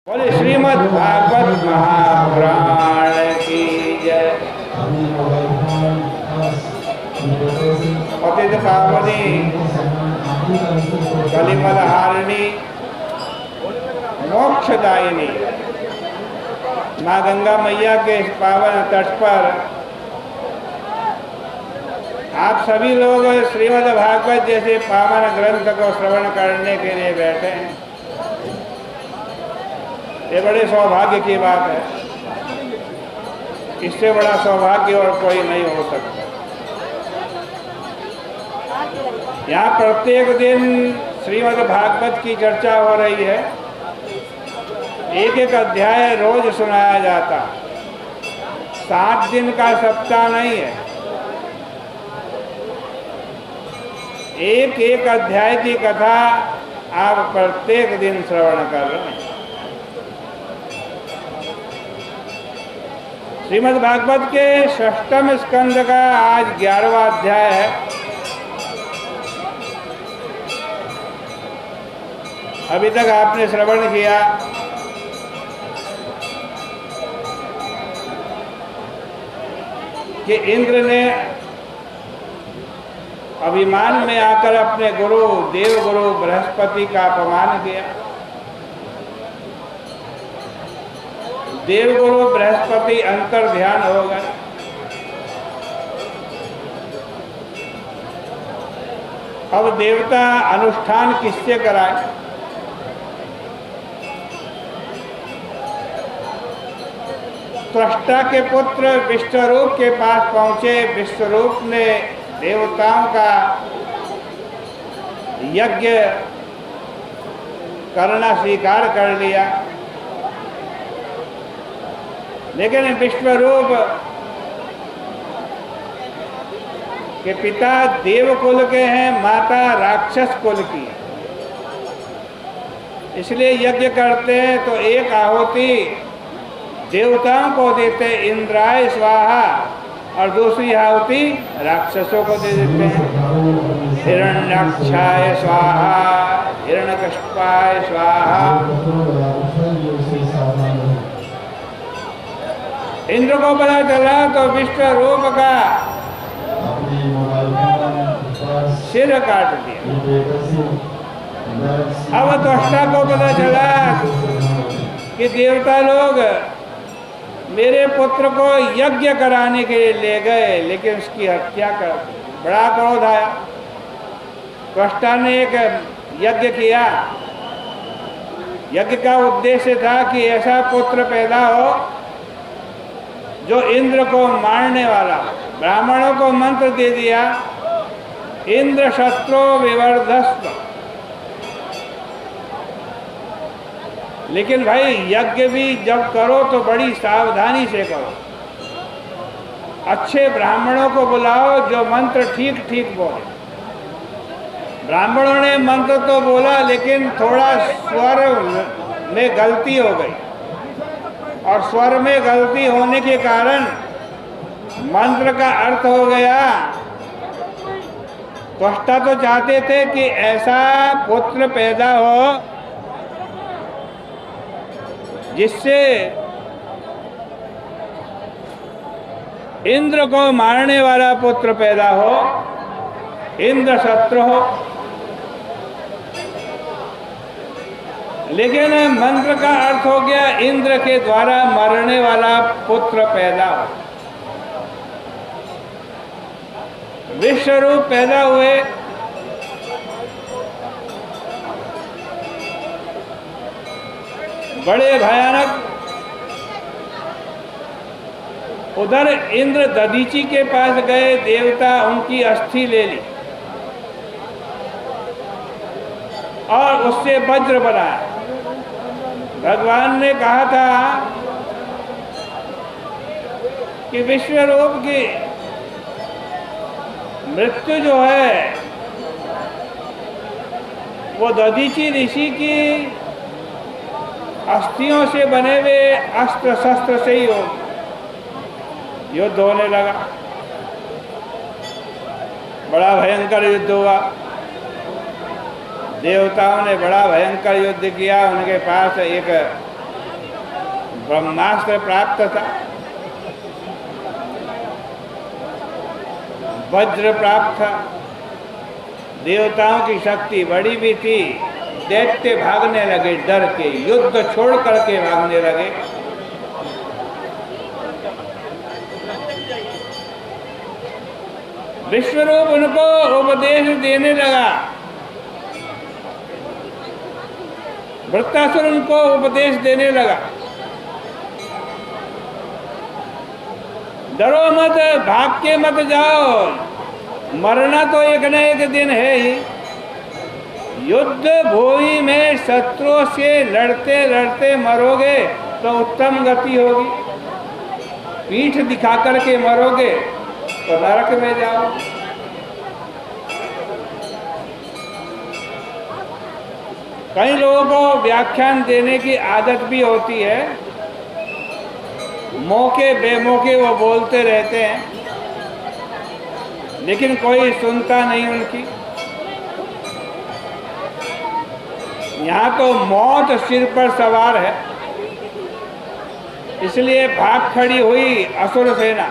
बोले श्रीमद् भागवत महापुराण की जय। पतित पावनी कलिमलहारिणी मोक्षदायिनी माँ गंगा मैया के इस पावन तट पर आप सभी लोग श्रीमद् भागवत जैसे पावन ग्रंथ को श्रवण करने के लिए बैठे हैं। ये बड़े सौभाग्य की बात है। इससे बड़ा सौभाग्य और कोई नहीं हो सकता। यहाँ प्रत्येक दिन श्रीमद् भागवत की चर्चा हो रही है। एक एक अध्याय रोज सुनाया जाता। 7 दिन का सप्ताह नहीं है। एक एक अध्याय की कथा आप प्रत्येक दिन श्रवण कर रहे हैं। श्रीमद् भागवत के 6वें स्कंद का आज 11वां अध्याय है। अभी तक आपने श्रवण किया कि इंद्र ने अभिमान में आकर अपने गुरु देवगुरु बृहस्पति का अपमान किया। देवगुरु बृहस्पति अंतर ध्यान हो गए। अब देवता अनुष्ठान किससे कराए? त्वष्टा के पुत्र विश्वरूप के पास पहुंचे। विश्वरूप ने देवताओं का यज्ञ करना स्वीकार कर लिया, लेकिन विश्वरूप के पिता देवकुल के हैं, माता राक्षस कुल की। इसलिए यज्ञ करते हैं तो एक आहुति देवताओं को देते इंद्राय स्वाहा और दूसरी आहुति राक्षसों को दे देते हैं। हिरण्याक्षाय स्वाहा, हिरण्यकश्यपाय स्वाहा। इंद्र को पता चला तो विश्वरूप का सिर काट दिया। अब त्वष्टा को पता चला कि देवता लोग मेरे पुत्र को यज्ञ कराने के लिए ले गए, लेकिन उसकी हत्या कर दी। बड़ा क्रोध आया। त्वष्टा ने एक यज्ञ किया। यज्ञ का उद्देश्य था कि ऐसा पुत्र पैदा हो जो इंद्र को मारने वाला। ब्राह्मणों को मंत्र दे दिया, इंद्र शत्रु विवर्धस्व। लेकिन भाई यज्ञ भी जब करो तो बड़ी सावधानी से करो। अच्छे ब्राह्मणों को बुलाओ जो मंत्र ठीक ठीक बोले। ब्राह्मणों ने मंत्र तो बोला, लेकिन थोड़ा स्वर में गलती हो गई, और स्वर में गलती होने के कारण मंत्र का अर्थ हो गया। त्वष्टा तो चाहते थे कि ऐसा पुत्र पैदा हो जिससे इंद्र को मारने वाला पुत्र पैदा हो, इंद्र शत्रु हो। लेकिन मंत्र का अर्थ हो गया इंद्र के द्वारा मरने वाला पुत्र पैदा हो। विश्वरूप पैदा हुए। बड़े भयानक। उधर इंद्र दधीची के पास गए। देवता उनकी अस्थि ले ली और उससे वज्र बनाया। भगवान ने कहा था कि विश्वरूप की मृत्यु जो है वो दधीची ऋषि की अस्थियों से बने हुए अस्त्र शस्त्र से ही हो। युद्ध होने लगा। बड़ा भयंकर युद्ध हुआ। देवताओं ने बड़ा भयंकर युद्ध किया। उनके पास एक ब्रह्मास्त्र प्राप्त था, वज्र प्राप्त था, देवताओं की शक्ति बड़ी भी थी। दैत्य भागने लगे, डर के युद्ध छोड़ करके भागने लगे। विश्वरूप उनको उपदेश देने लगा, वृत्तासुर उनको उपदेश देने लगा, डरो मत, भाग के मत जाओ, मरना तो एक न एक दिन है ही। युद्ध भूमि में शत्रुओं से लड़ते लड़ते मरोगे तो उत्तम गति होगी, पीठ दिखा करके मरोगे तो नरक में जाओ। कई लोगों को व्याख्यान देने की आदत भी होती है, मौके बेमौके वो बोलते रहते हैं, लेकिन कोई सुनता नहीं उनकी। यहाँ तो मौत सिर पर सवार है, इसलिए भाग खड़ी हुई असुर सेना।